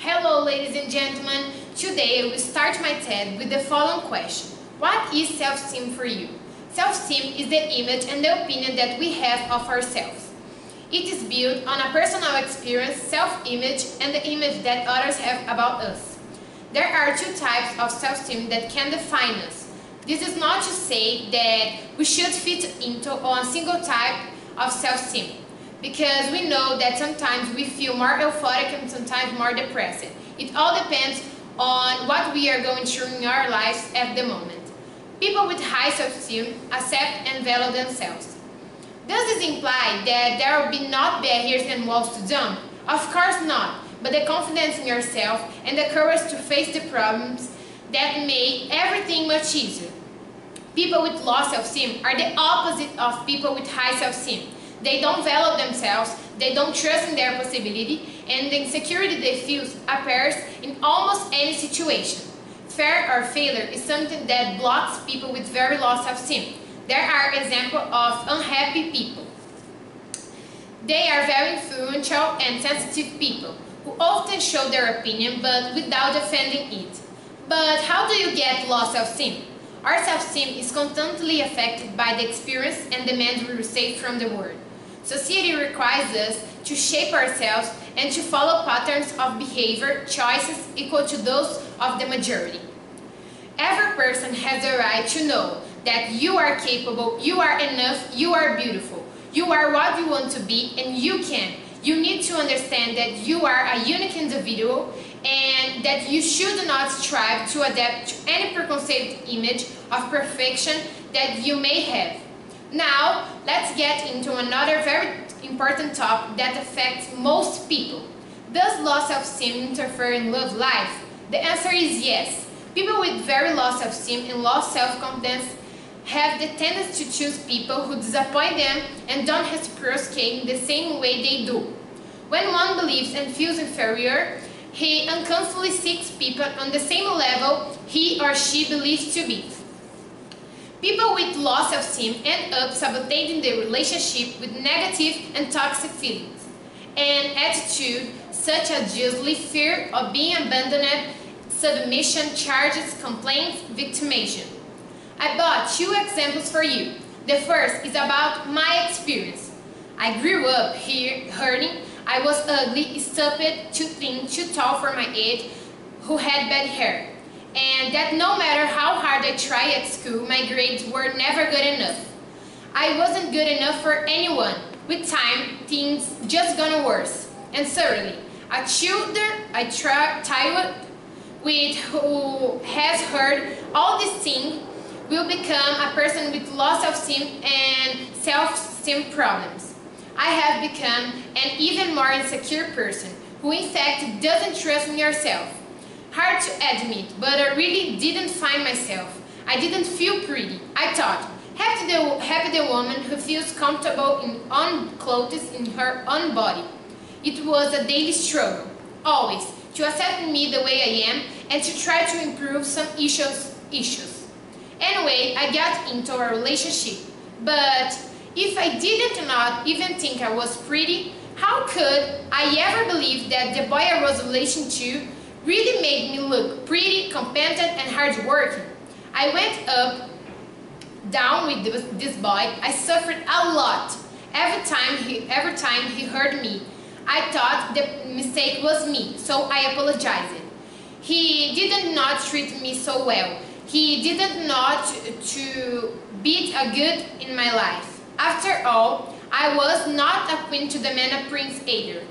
Hello ladies and gentlemen, today I will start my TED with the following question. What is self-esteem for you? Self-esteem is the image and the opinion that we have of ourselves. It is built on a personal experience, self-image, and the image that others have about us. There are two types of self-esteem that can define us. This is not to say that we should fit into a single type of self-esteem, because we know that sometimes we feel more euphoric and sometimes more depressed. It all depends on what we are going through in our lives at the moment. People with high self-esteem accept and value themselves. Does this imply that there will be not barriers and walls to jump? Of course not, but the confidence in yourself and the courage to face the problems that make everything much easier. People with low self-esteem are the opposite of people with high self-esteem. They don't value themselves, they don't trust in their possibility, and the insecurity they feel appears in almost any situation. Fear or failure is something that blocks people with very low self-esteem. There are examples of unhappy people. They are very influential and sensitive people who often show their opinion but without defending it. But how do you get low self-esteem? Our self-esteem is constantly affected by the experience and demands we receive from the world. Society requires us to shape ourselves and to follow patterns of behavior choices equal to those of the majority. Every person has the right to know that you are capable, you are enough, you are beautiful, you are what you want to be, and you can. You need to understand that you are a unique individual and that you should not strive to adapt to any preconceived image of perfection that you may have. Now, let's get into another very important topic that affects most people. Does low self-esteem interfere in love life? The answer is yes. People with very low self-esteem and low self-confidence have the tendency to choose people who disappoint them and don't reciprocate in the same way they do. When one believes and feels inferior, he unconsciously seeks people on the same level he or she believes to be. People with low self-esteem end up sabotaging the relationship with negative and toxic feelings and attitudes such as jealousy, fear of being abandoned, submission, charges, complaints, victimization. I brought two examples for you. The first is about my experience. I grew up here hurting. I was ugly, stupid, too thin, too tall for my age, who had bad hair. And that no matter how hard I tried at school, my grades were never good enough. I wasn't good enough for anyone. With time, things just got worse. And suddenly, a child with who has heard all these things will become a person with low self-esteem and self-esteem problems. I have become an even more insecure person who in fact doesn't trust in yourself. Hard to admit, but I really didn't find myself. I didn't feel pretty. I thought, happy the woman who feels comfortable in own clothes in her own body. It was a daily struggle, always, to accept me the way I am and to try to improve some issues. Anyway, I got into a relationship, but if I did not even think I was pretty, how could I ever believe that the boy I was relating to really made me look pretty, competent, and hardworking? I went up, down with this boy. I suffered a lot. Every time he hurt me, I thought the mistake was me, so I apologized. He did not treat me so well. He did not to be a good in my life. After all, I was not a queen to demand a prince either.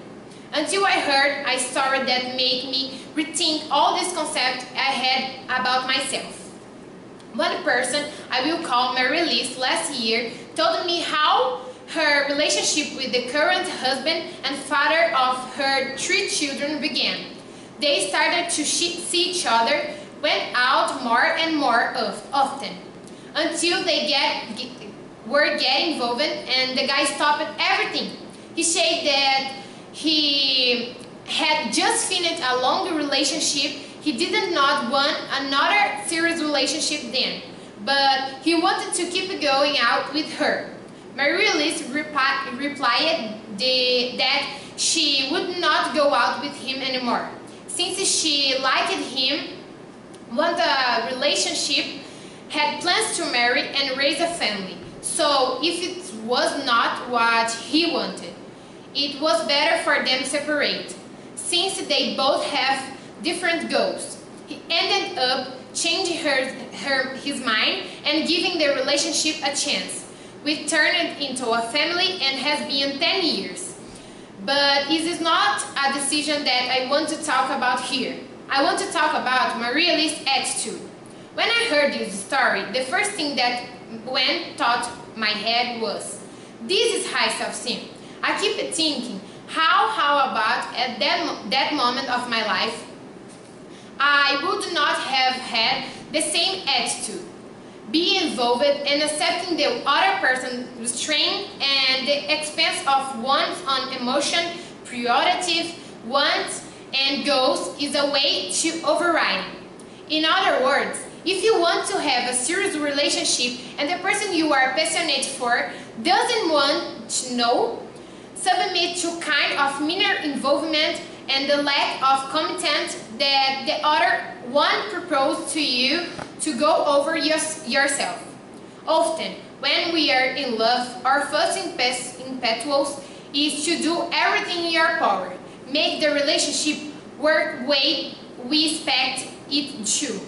Until I heard a story that made me rethink all these concepts I had about myself. One person, I will call Mary-Liz, last year told me how her relationship with the current husband and father of her 3 children began. They started to see each other, went out more and more often, until they were getting involved and the guy stopped everything. He said that he had just finished a long relationship. He did not want another serious relationship then, but he wanted to keep going out with her. Marie-Liz replied that she would not go out with him anymore, since she liked him, wanted a relationship, had plans to marry and raise a family. So if it was not what he wanted, it was better for them to separate, since they both have different goals. He ended up changing his mind and giving the relationship a chance. We turned into a family and has been 10 years. But it is not a decision that I want to talk about here. I want to talk about Maria's attitude. When I heard this story, the first thing that went through my head was, this is high self-esteem. I keep thinking, how about at that moment of my life, I would not have had the same attitude. Be involved in accepting the other person's strength and the expense of one's own emotion, priorities, wants, and goals is a way to override. In other words, if you want to have a serious relationship and the person you are passionate for doesn't want to know, submit to kind of minor involvement and the lack of commitment that the other one proposed to you to go over yourself. Often, when we are in love, our first impetus is to do everything in your power, make the relationship work way we expect it to.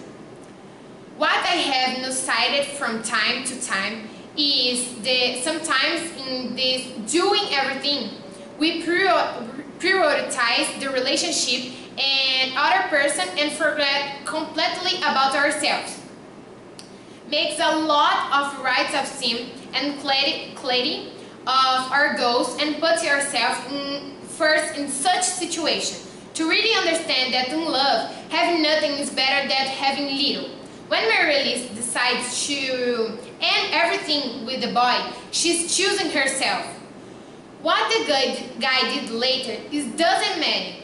What I have noticed from time to time is that sometimes in this doing everything, we prioritize the relationship and other person and forget completely about ourselves. Makes a lot of right self-esteem and clarity of our goals and puts yourself first in such situation. To really understand that in love, having nothing is better than having little. When Marilis decides to end everything with the boy, she's choosing herself. What the guy did later doesn't matter.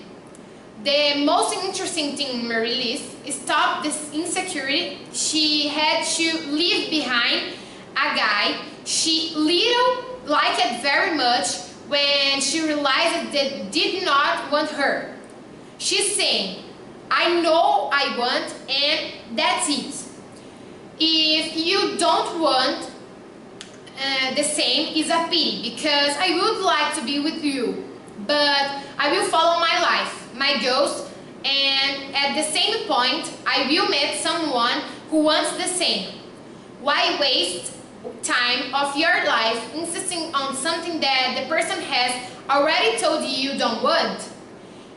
The most interesting thing in Marilis is stop this insecurity she had to leave behind a guy she little liked very much when she realized that did not want her. She's saying, I know I want and that's it. If you don't want the same is a pity because I would like to be with you, but I will follow my life, my goals, and at the same point I will meet someone who wants the same. Why waste time of your life insisting on something that the person has already told you don't want?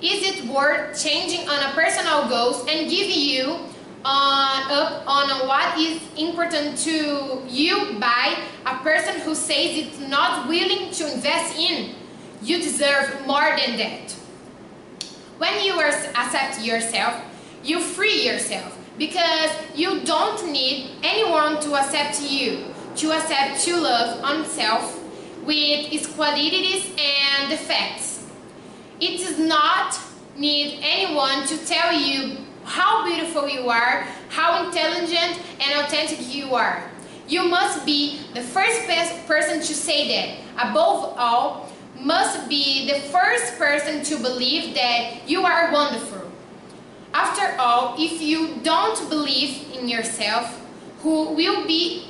Is it worth changing on a personal goals and giving you up on what is important to you by a person who says it's not willing to invest in? You deserve more than that. When you accept yourself, you free yourself because you don't need anyone to accept you, to accept to love oneself with its qualities and defects. It does not need anyone to tell you how beautiful you are, how intelligent and authentic you are. You must be the first person to say that. Above all, must be the first person to believe that you are wonderful. After all, if you don't believe in yourself, who will believe?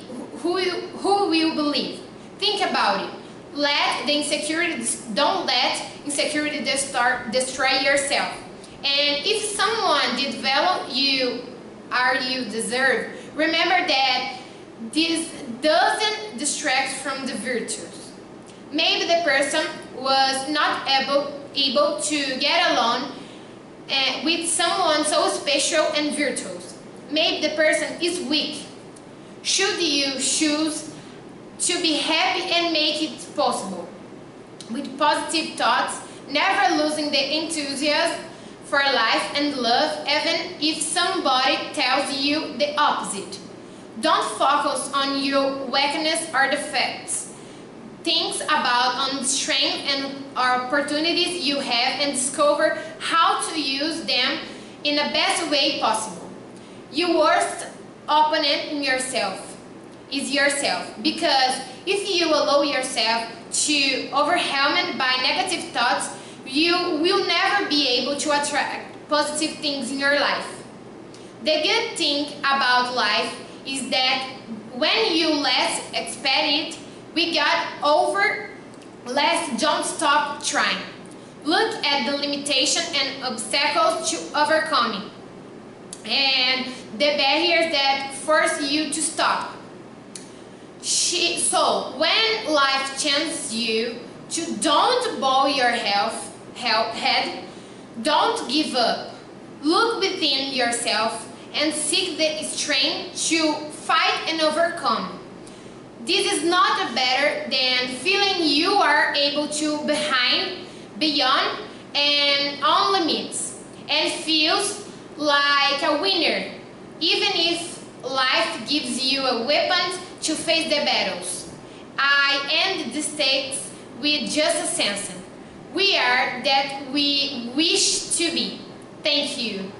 Think about it. Don't let insecurity destroy yourself. And if someone did value you as you deserve, remember that this doesn't distract from the virtues. Maybe the person was not able to get along with someone so special and virtuous. Maybe the person is weak. Should you choose to be happy and make it possible? With positive thoughts, never losing the enthusiasm for life and love, even if somebody tells you the opposite. Don't focus on your weakness or defects. Think about the strength and opportunities you have and discover how to use them in the best way possible. Your worst opponent in yourself is yourself, because if you allow yourself to overwhelmed by negative thoughts, you will never be able to attract positive things in your life. The good thing about life is that when you less expect it, we got over. Let's don't stop trying. Look at the limitation and obstacles to overcoming, and the barriers that force you to stop. So when life challenges you to don't bow your head, don't give up. Look within yourself and seek the strength to fight and overcome. This is not better than feeling you are able to beyond and on limits, and feels like a winner, even if life gives you a weapon to face the battles. I end the stakes with just a sense. We are that we wish to be. Thank you.